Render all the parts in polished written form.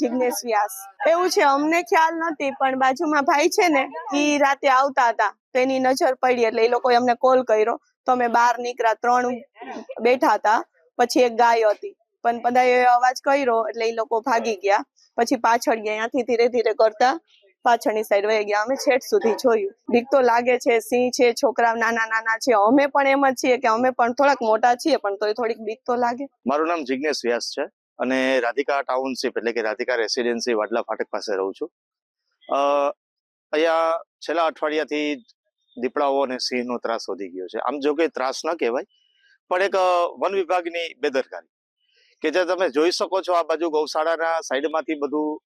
જિગ્નેશ વ્યાસ. એવું છે, અમને ખ્યાલ નથી, પણ બાજુમાં ભાઈ છે ને ઈ રાતે આવતા હતા તો એની નજર પડી એટલે એ લોકોએ અમને કોલ કર્યો તો અમે બહાર નીકળ્યા, 3 બેઠા હતા. પછી એક ગાય હતી, પણ બધાએ અવાજ કર્યો એટલે એ લોકો ભાગી ગયા. પછી પાછળ ગયા, ત્યાંથી ધીરે ધીરે કરતા પાછળની સાઈડ વહી ગયા. અમે છેટ સુધી જોયું. બીક તો લાગે છે, સિંહ છે, છોકરા નાના નાના છે, અમે પણ એમ જ છીએ કે અમે પણ થોડાક મોટા છીએ, પણ તોય થોડીક બીક તો લાગે. મારું નામ જિગ્નેશ વ્યાસ છે અને રાધિકા ટાઉનશીપ એટલે કે રાધિકા રેસિડેન્સી વાડલા ફાટક પાસે રહું છું. અહીંયા છેલ્લા અઠવાડિયાથી દીપડાઓ અને સિંહનો ત્રાસ વધી ગયો છે. આમ જો કે ત્રાસ ન કહેવાય, પણ એક વન વિભાગની બેદરકારી કે જે તમે જોઈ શકો છો. આ બાજુ ગૌશાળાના સાઈડમાંથી બધું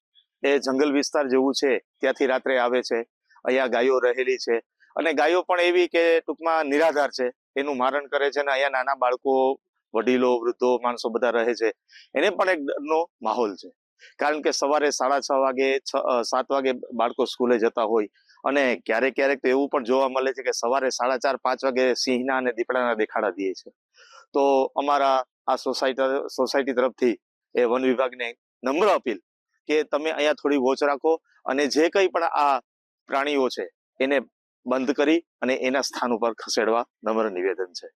એ જંગલ વિસ્તાર જેવું છે, ત્યાંથી રાત્રે આવે છે. અહીંયા ગાયો રહેલી છે અને ગાયો પણ એવી કે ટૂંકમાં નિરાધાર છે, એનું મારણ કરે છે. અને અહીંયા નાના બાળકો, વડીલો, વૃદ્ધો, માણસો બધા રહે છે. એને પણ એક ડરનો માહોલ છે, કારણ કે સવારે 6:30 વાગે 7 વાગે બાળકો સ્કૂલે જતા હોય અને ક્યારેક ક્યારેક તો એવું પણ જોવા મળે છે કે સવારે 4:30 5 વાગે સિંહના અને દીપડાના દેખાડા દે છે. તો અમારા આ સોસાયટી તરફથી એ વન વિભાગને નમ્ર અપીલ કે તમે અહીંયા થોડી વોચ રાખો અને જે કંઈ પણ આ પ્રાણીઓ છે એને બંધ કરી અને એના સ્થાન ઉપર ખસેડવા નમ્ર નિવેદન છે.